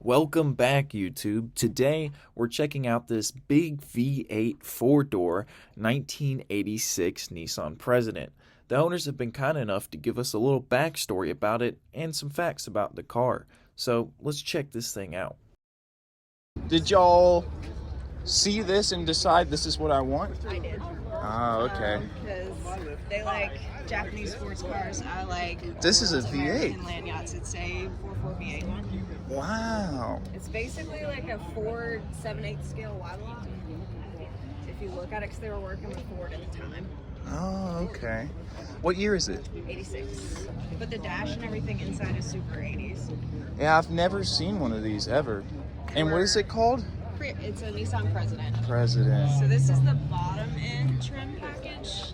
Welcome back, YouTube. Today, we're checking out this big V8 four-door 1986 Nissan President. The owners have been kind enough to give us a little backstory about it and some facts about the car. So, let's check this thing out. Did y'all see this and decide this is what I want? I did. Oh, okay. Because they like Japanese sports cars. I like. This is a American V8. land yachts. It's a 4.4 V8. Wow. It's basically like a Ford 7/8 scale wide-lot. If you look at it, because they were working with Ford at the time. Oh, okay. What year is it? 86. But the dash and everything inside is super 80s. Yeah, I've never seen one of these ever. And what is it called? It's a Nissan President. President. So this is the bottom end trim package.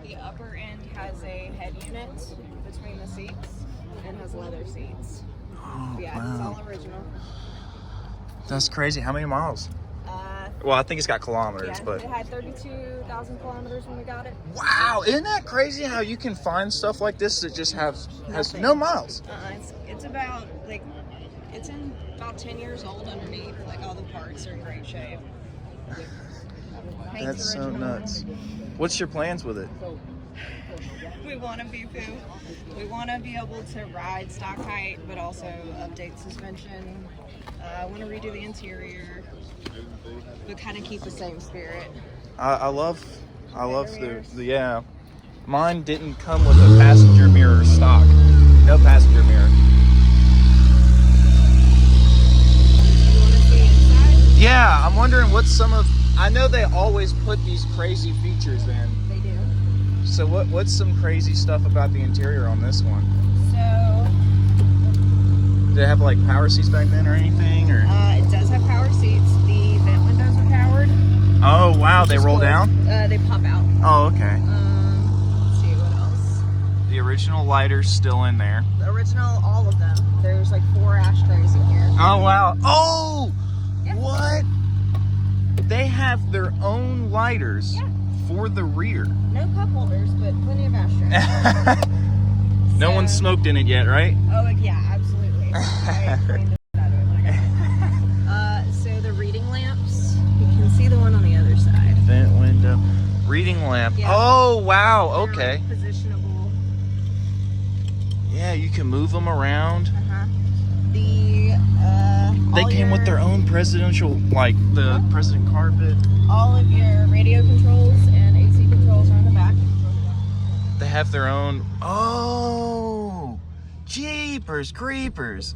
The upper end has a head unit between the seats and has leather seats. Oh, Yeah, wow. it's all original. That's crazy. How many miles? Uh, Well, I think it's got kilometers, yeah, but... it had 32,000 kilometers when we got it. Wow, isn't that crazy how you can find stuff like this that just has Nothing. no miles? It's about like it's in about 10 years old underneath. Like all the parts are in great shape. Paint's That's so original. nuts. What's your plans with it? We want to be poo. We want to be able to ride stock height, but also update suspension. I want to redo the interior, but kind of keep the same spirit. I love the yeah. Mine didn't come with a passenger mirror stock. No passenger mirror. You want to see inside? Yeah, I'm wondering what's some of. I know they always put these crazy features in. They do. So what's some crazy stuff about the interior on this one? So Did it have like power seats back then or anything? Or it does have power seats. The vent windows are powered. oh wow, they Which is roll cool. down. They pop out. Oh okay. Let's see what else. The original lighter's still in there. The original, all of them. There's like 4 ashtrays in here. Oh wow. Oh, Yeah. what? They have their own lighters Yeah. for the rear. No cup holders, but plenty of ashtrays. No one smoked in it yet, right? Oh yeah, absolutely. I cleaned it out of it when I got it. So the reading lamps, you can see the one on the other side. Vent window, reading lamp. Yeah. Oh wow. They're, Okay. like, positionable. Yeah, you can move them around. They All came with their own presidential, like the president carpet. All of your radio controls and AC controls are on the back. They have their own. Oh, jeepers creepers!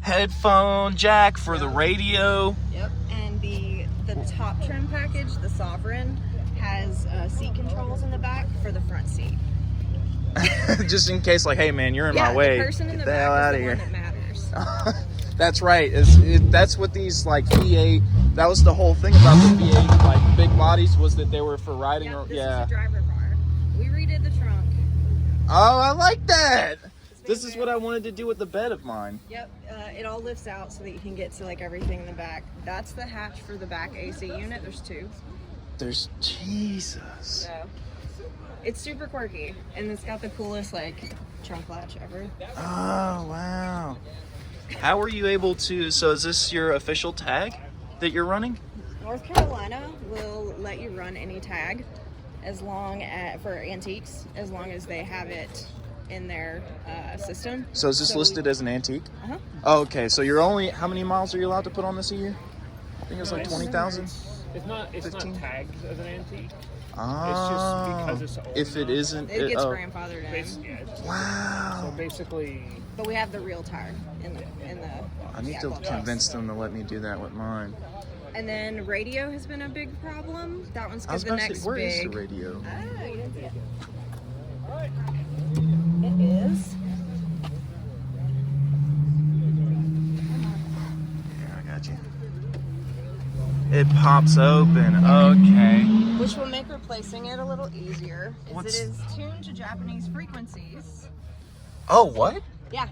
Headphone jack for the radio. Yep. And the top trim package, the Sovereign, has seat controls in the back for the front seat. Just in case, like, hey man, you're in Yeah, my way. the person in Get the the hell back out is of the here. one that matters. That's right. That's what these like V8. That was the whole thing about the V8 like big bodies was that they were for riding. Yep, this Yeah. is a driver car. We redid the trunk. Oh, I like that. It's This big is what I wanted to do with the bed of mine. Yep, it all lifts out so that you can get to like everything in the back. That's the hatch for the back AC unit. There's 2. There's Jesus. So it's super quirky, and it's got the coolest like trunk latch ever. Oh wow. How were you able to? So is this your official tag that you're running? North Carolina will let you run any tag as long as for antiques, as long as they have it in their system. So is this listed as an antique? Uh-huh. Oh, okay. So you're only how many miles are you allowed to put on this a year? I think it's like 20,000. It's not 15? tagged as an antique. Ah. because it's old if it enough. isn't, It gets oh, grandfathered in. Yeah, it's just- wow. So basically, But we have the real tire in the I need yeah, to glove box. convince them to let me do that with mine. And then radio has been a big problem. That one's I was because the about to next say, where is big. the radio? Ah, you didn't see it. It is. Here, I got you. It pops open. Okay. Which will make replacing it a little easier. What's- It is tuned to Japanese frequencies. Oh, what? Yeah.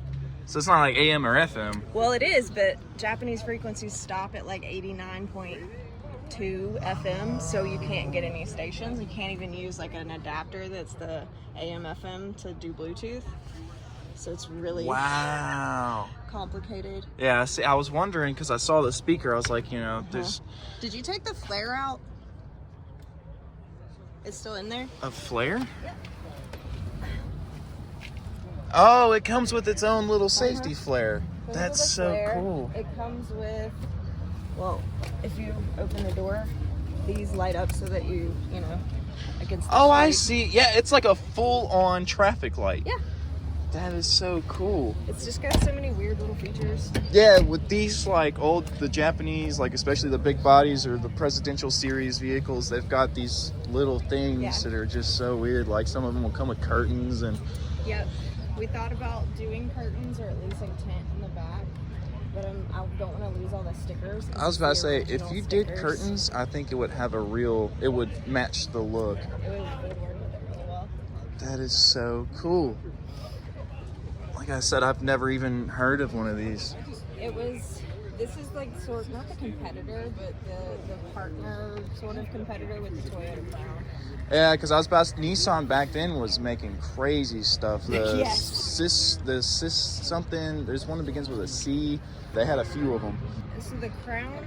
So it's not like AM or FM. Well, it is, but Japanese frequencies stop at like 89.2 FM, so you can't get any stations. You can't even use like an adapter that's the AM FM to do Bluetooth. So it's really Wow. complicated. Yeah, see, I was wondering because I saw the speaker. I was like, you know, there's Did you take the flare out? It's still in there? a flare? Oh, it comes with its own little safety flare. Comes That's with a so flare. cool. It comes with, well, if you open the door, these light up so that you know, against the Oh, I shade. see. Yeah, it's like a full-on traffic light. Yeah. That is so cool. It's just got so many weird little features. Yeah, with these like the Japanese, like especially the big bodies or the presidential series vehicles, they've got these little things that are just so weird. Like some of them will come with curtains and. Yep. We thought about doing curtains or at least like tent in the back, but I don't want to lose all the stickers. I was about to say, if you did stickers. curtains, I think it would have it would match the look. It would work with it really well. That is so cool. Like I said, I've never even heard of one of these. This is like not the competitor, but the partner sort of competitor with the Toyota Crown. Yeah, because I was about to, Nissan back then was making crazy stuff. The Yes. Cis something. There's one that begins with a C. They had a few of them. So the Crown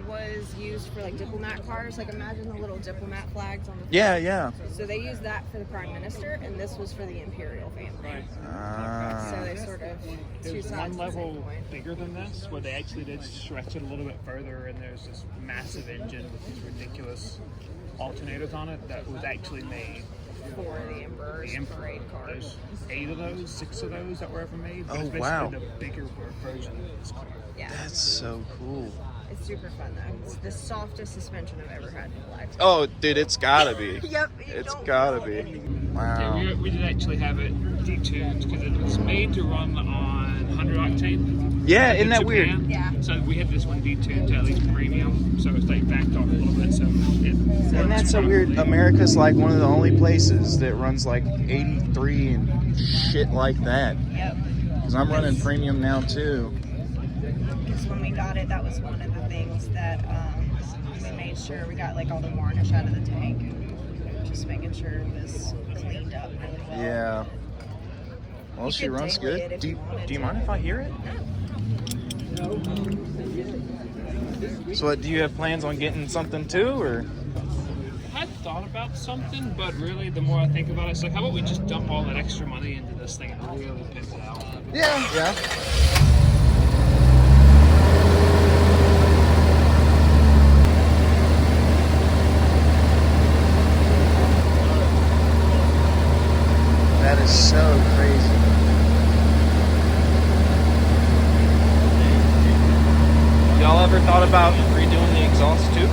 was used for like diplomat cars. Like imagine the little diplomat flags on the front. Yeah. So they used that for the Prime Minister, and this was for the Imperial family. Ah. So they sort of two There's sides one of the same level coin. bigger than this, where they actually did stretch it a little bit further, and there's this massive engine with these ridiculous alternators on it that was actually made For the Emperor's parade car. There's 8 of those, 6 of those that were ever made. But Oh, it's basically wow. the bigger version of this car. Yeah, That's so cool. it's super fun though. It's the softest suspension I've ever had in my life. Oh, dude, it's gotta be. Yep, It's don't gotta feel be. anything. Wow. Yeah, we did actually have it detuned because it was made to run on 100 octane. Yeah, Like isn't in that weird? Japan. Yeah. So we had this one detuned to at least premium, so it's like backed off a little bit. So And that's so weird. America's like one of the only places that runs like 83 and shit like that. Yep. Because I'm running premium now too. Because when we got it, that was one of the things that we made sure we got like all the varnish out of the tank, and just making sure it was cleaned up really well. Yeah. Well, You she could runs daily good. it if Do you wanted do you to. mind if I hear it? So, what, do you have plans on getting something too, or? I thought about something, but really, the more I think about it, it's like, how about we just dump all that extra money into this thing and really pimp it out? Yeah. That is so crazy. Y'all ever thought about redoing the exhaust too?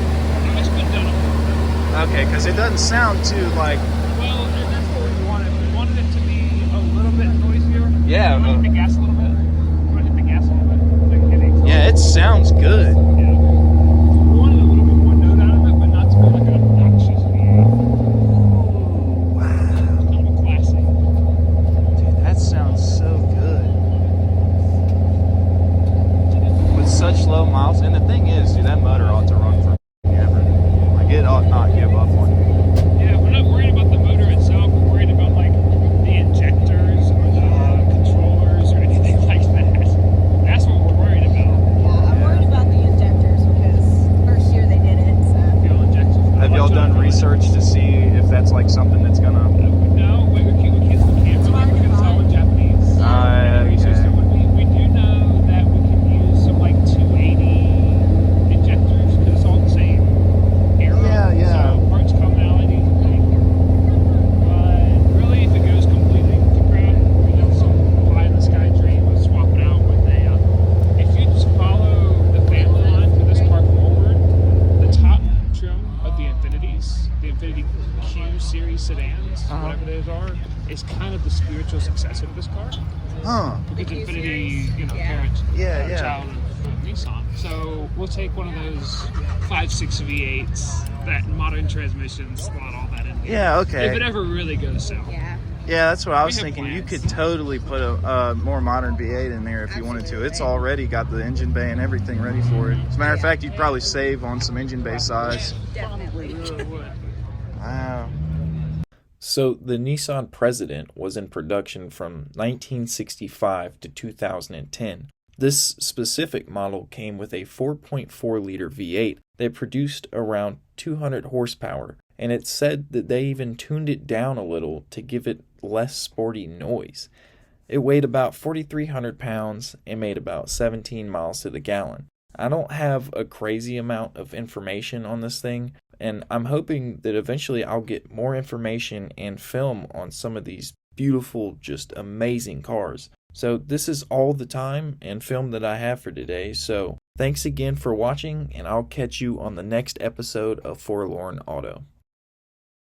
It's been done a little bit. Okay, because it doesn't sound too like. Well, that's what we wanted. We wanted it to be a little bit noisier. Yeah, You want to hit the gas a little bit? You want to hit the gas a little bit? So you can get the exhaust. Yeah, it sounds good. Yeah. We wanted a little bit more note out of it, but not to be like an obnoxious V8. Wow, Kind of a classic. dude, that sounds so good. With such low miles, and the thing is, dude, that motor ought to run for ever. Like it ought not give up on me. Yeah, we're not worried about the motor itself. We're worried about like the injectors or the controllers or anything like that. That's what we're worried about. Yeah, I'm worried about the injectors because first year they did it, so. Fuel injectors. Have y'all done research to see if that's like something that's gonna? No, we can't really look at solid Japanese research. okay. We do know that we can use some like 280 injectors because it's all the same era. Yeah. So parts commonality is a thing. But really, if it goes completely to crap, we got some pie in the sky dream of swapping out with a. If you just follow the family line for this car forward, the top trim of the Infinities, the Infiniti Q series sedans, whatever those are, is kind of the spiritual successor to this car. Huh? Because Q Infiniti, series? you know, Yeah. parent, Yeah. child of Nissan. So we'll take one of those 5.6 V8s, that modern transmission, slot all that in there. Yeah. If it Okay. ever really goes south. Yeah. Yeah, that's what I was We have thinking. You plans. could totally put a more modern V8 in there if you wanted to. It's Absolutely. already got the engine bay and everything ready for it. As a matter of Yeah. fact, you'd probably save on some engine bay size. Definitely. Really would. Wow. So the Nissan President was in production from 1965 to 2010. This specific model came with a 4.4 liter V8 that produced around 200 horsepower, and it's said that they even tuned it down a little to give it less sporty noise. It weighed about 4,300 pounds and made about 17 miles to the gallon. I don't have a crazy amount of information on this thing, and I'm hoping that eventually I'll get more information and film on some of these beautiful, just amazing cars. So this is all the time and film that I have for today. So thanks again for watching, and I'll catch you on the next episode of Forlorn Auto.